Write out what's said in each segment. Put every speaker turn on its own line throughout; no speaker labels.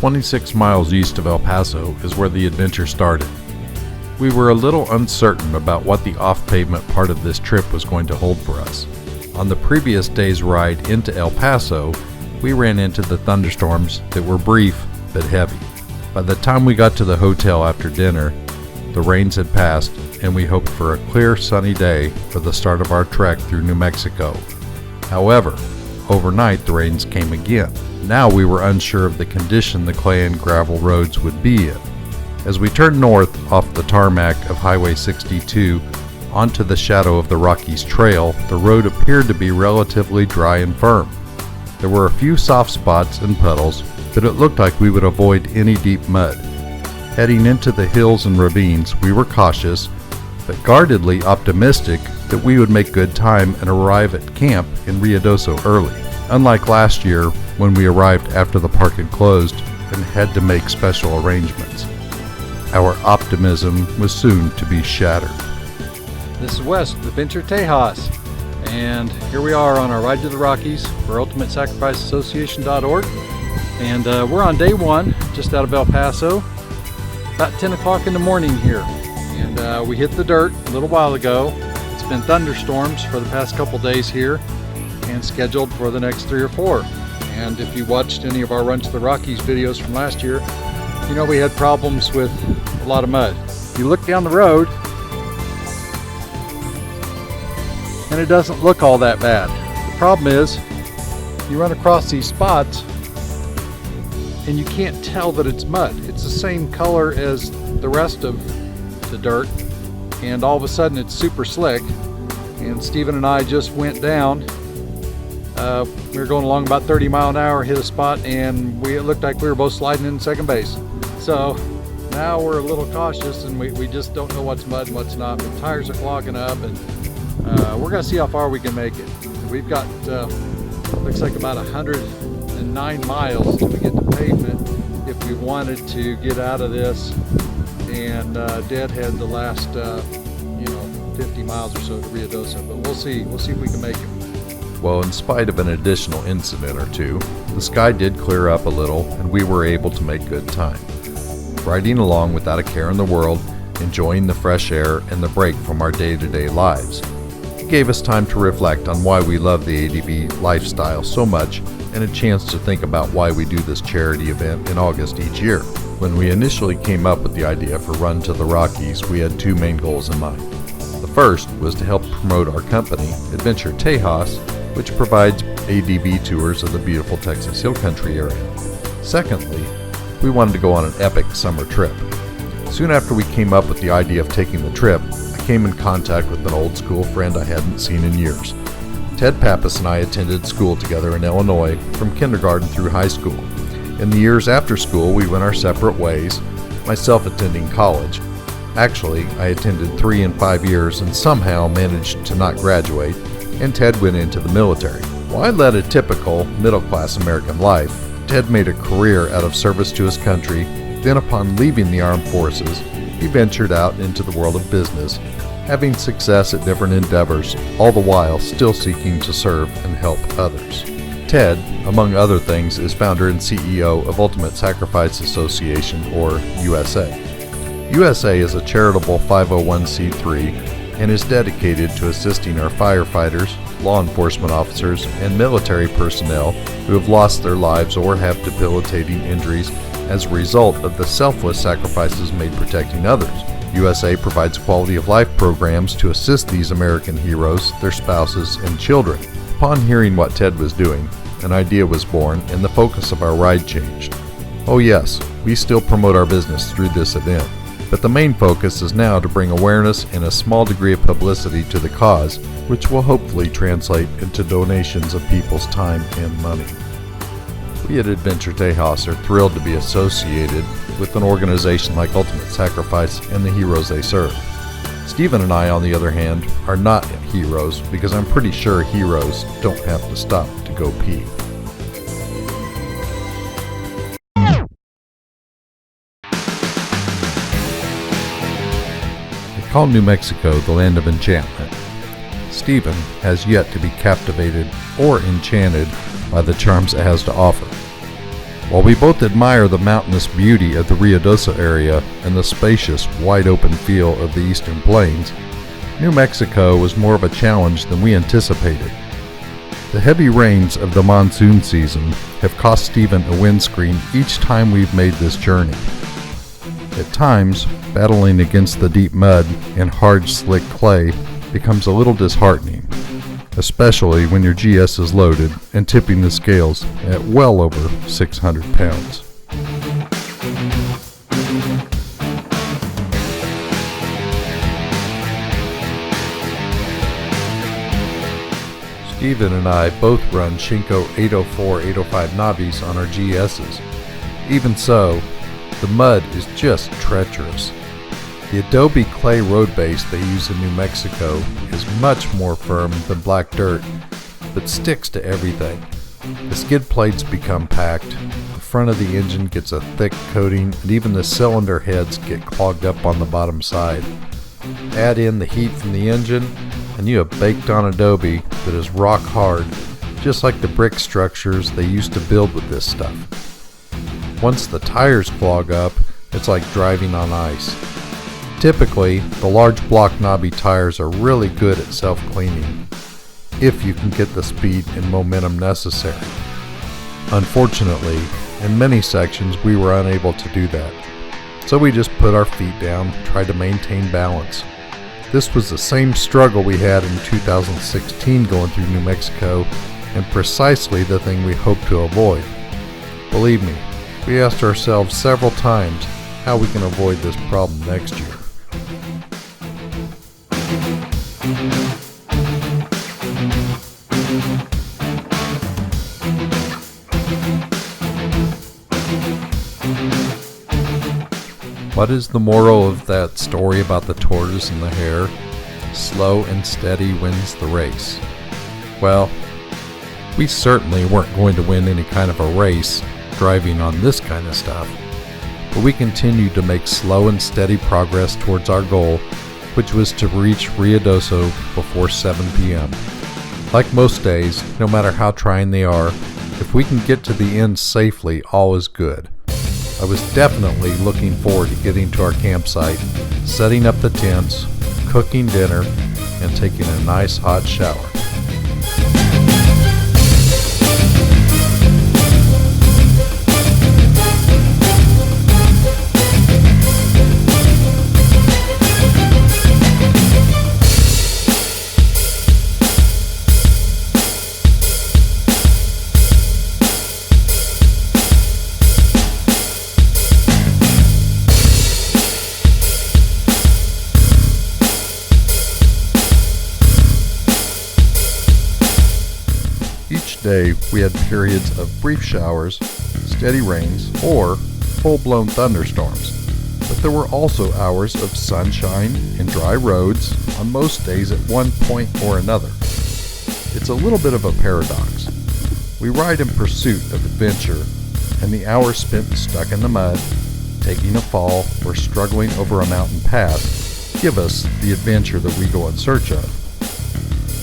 26 miles east of El Paso is where the adventure started. We were a little uncertain about what the off-pavement part of this trip was going to hold for us. On the previous day's ride into El Paso, we ran into the thunderstorms that were brief but heavy. By the time we got to the hotel after dinner, the rains had passed and we hoped for a clear, sunny day for the start of our trek through New Mexico. However, overnight the rains came again. Now we were unsure of the condition the clay and gravel roads would be in. As we turned north off the tarmac of Highway 62 onto the Shadow of the Rockies trail, the road appeared to be relatively dry and firm. There were a few soft spots and puddles, but it looked like we would avoid any deep mud. Heading into the hills and ravines, we were cautious, but guardedly optimistic that we would make good time and arrive at camp in Ruidoso early, unlike last year when we arrived after the park had closed and had to make special arrangements. Our optimism was soon to be shattered.
This is Wes with Adventure Tejas, and here we are on our ride to the Rockies for UltimateSacrificeAssociation.org, and we're on day one, just out of El Paso, about 10 o'clock in the morning here, and we hit the dirt a little while ago. It's been thunderstorms for the past couple days here and scheduled for the next 3 or 4, and if you watched any of our Run to the Rockies videos from last year, you know we had problems with a lot of mud. You look down the road and it doesn't look all that bad. The problem is you run across these spots and you can't tell that it's mud. It's the same color as the rest of the dirt, and all of a sudden it's super slick. And Stephen and I just went down. We were going along about 30 miles an hour, hit a spot, and it looked like we were both sliding in second base. So now we're a little cautious, and we just don't know what's mud and what's not. The tires are clogging up, and we're going to see how far we can make it. We've got looks like about 109 miles till we get to pavement if we wanted to get out of this and deadhead the last 50 miles or so to Ruidoso. But we'll see if we can make it.
Well, in spite of an additional incident or two, the sky did clear up a little and we were able to make good time. Riding along without a care in the world, enjoying the fresh air and the break from our day-to-day lives. It gave us time to reflect on why we love the ADV lifestyle so much, and a chance to think about why we do this charity event in August each year. When we initially came up with the idea for Run to the Rockies, we had 2 main goals in mind. The first was to help promote our company, Adventure Tejas, which provides ADV tours of the beautiful Texas Hill Country area. Secondly, we wanted to go on an epic summer trip. Soon after we came up with the idea of taking the trip, I came in contact with an old school friend I hadn't seen in years. Ted Pappas and I attended school together in Illinois from kindergarten through high school. In the years after school, we went our separate ways, myself attending college. Actually, I attended 3 and 5 years and somehow managed to not graduate, and Ted went into the military. While I led a typical middle-class American life, Ted made a career out of service to his country. Then upon leaving the armed forces, he ventured out into the world of business, having success at different endeavors, all the while still seeking to serve and help others. Ted, among other things, is founder and CEO of Ultimate Sacrifice Association, or USA. USA is a charitable 501c3 and is dedicated to assisting our firefighters, law enforcement officers, and military personnel who have lost their lives or have debilitating injuries as a result of the selfless sacrifices made protecting others. USA provides quality of life programs to assist these American heroes, their spouses, and children. Upon hearing what Ted was doing, an idea was born and the focus of our ride changed. Oh yes, we still promote our business through this event, but the main focus is now to bring awareness and a small degree of publicity to the cause, which will hopefully translate into donations of people's time and money. We at Adventure Tejas are thrilled to be associated with an organization like Ultimate Sacrifice and the heroes they serve. Stephen and I, on the other hand, are not heroes because I'm pretty sure heroes don't have to stop to go pee. They call New Mexico the land of enchantment. Stephen has yet to be captivated or enchanted by the charms it has to offer. While we both admire the mountainous beauty of the Ruidoso area and the spacious, wide-open feel of the Eastern Plains, New Mexico was more of a challenge than we anticipated. The heavy rains of the monsoon season have cost Stephen a windscreen each time we've made this journey. At times, battling against the deep mud and hard, slick clay becomes a little disheartening, especially when your GS is loaded and tipping the scales at well over 600 pounds. Steven and I both run Shinko 804-805 knobbies on our GS's. Even so, the mud is just treacherous. The adobe clay road base they use in New Mexico is much more firm than black dirt, but sticks to everything. The skid plates become packed, the front of the engine gets a thick coating, and even the cylinder heads get clogged up on the bottom side. Add in the heat from the engine, and you have baked on adobe that is rock hard, just like the brick structures they used to build with this stuff. Once the tires clog up, it's like driving on ice. Typically, the large block knobby tires are really good at self-cleaning, if you can get the speed and momentum necessary. Unfortunately, in many sections we were unable to do that, so we just put our feet down, tried to maintain balance. This was the same struggle we had in 2016 going through New Mexico, and precisely the thing we hope to avoid. Believe me, we asked ourselves several times how we can avoid this problem next year. What is the moral of that story about the tortoise and the hare? Slow and steady wins the race. Well, we certainly weren't going to win any kind of a race driving on this kind of stuff, but we continued to make slow and steady progress towards our goal, which was to reach Ruidoso before 7 p.m. Like most days, no matter how trying they are, if we can get to the end safely, all is good. I was definitely looking forward to getting to our campsite, setting up the tents, cooking dinner, and taking a nice hot shower. Each day we had periods of brief showers, steady rains, or full-blown thunderstorms. But there were also hours of sunshine and dry roads on most days at one point or another. It's a little bit of a paradox. We ride in pursuit of adventure, and the hours spent stuck in the mud, taking a fall, or struggling over a mountain pass give us the adventure that we go in search of.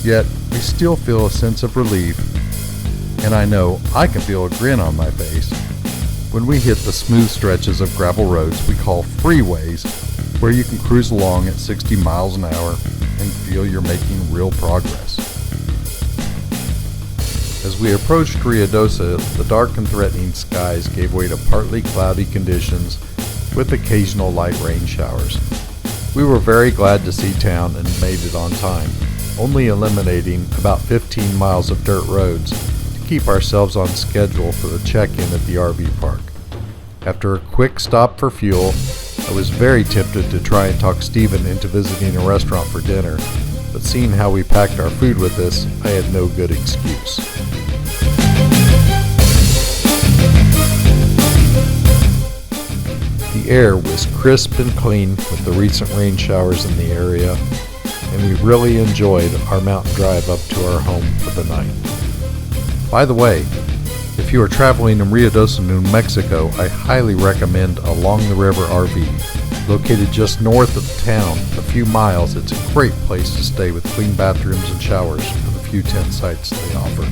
Yet, we still feel a sense of relief, and I know I can feel a grin on my face when we hit the smooth stretches of gravel roads we call freeways, where you can cruise along at 60 miles an hour and feel you're making real progress. As we approached Ruidoso, the dark and threatening skies gave way to partly cloudy conditions with occasional light rain showers. We were very glad to see town and made it on time, only eliminating about 15 miles of dirt roads to keep ourselves on schedule for the check-in at the RV park. After a quick stop for fuel, I was very tempted to try and talk Stephen into visiting a restaurant for dinner, but seeing how we packed our food with us, I had no good excuse. The air was crisp and clean with the recent rain showers in the area, and we really enjoyed our mountain drive up to our home for the night. By the way, if you are traveling in Ruidoso, New Mexico, I highly recommend Along the River RV. Located just north of the town, a few miles, it's a great place to stay with clean bathrooms and showers for the few tent sites they offer.